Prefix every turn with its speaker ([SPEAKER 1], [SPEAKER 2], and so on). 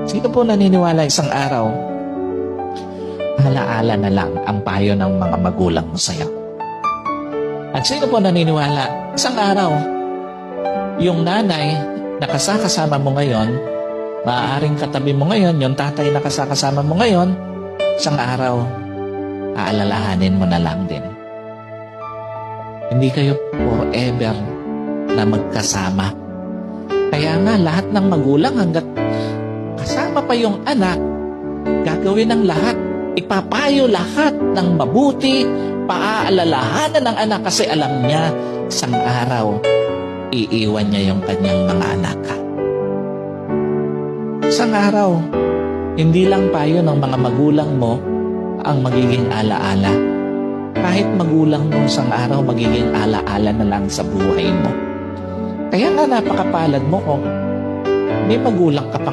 [SPEAKER 1] Sino po naniniwala isang araw, alaala na lang ang payo ng mga magulang mo sa'yo? At sino po naniniwala, isang araw, yung nanay na kasama mo ngayon, maaaring katabi mo ngayon, yung tatay na kasama mo ngayon, isang araw, aalalahanin mo na lang din. Hindi kayo forever na magkasama. Kaya nga, lahat ng magulang hanggat kasama pa yung anak, gagawin ng lahat. Ipapayo lahat ng mabuti, paaalalahanan ng anak kasi alam niya, isang araw, iiwan niya yung kanyang mga anak. Isang araw, hindi lang payo ng mga magulang mo ang magiging alaala. Kahit magulang mo isang araw, magiging alaala na lang sa buhay mo. Kaya nga napakapalad mo kung may magulang ka pa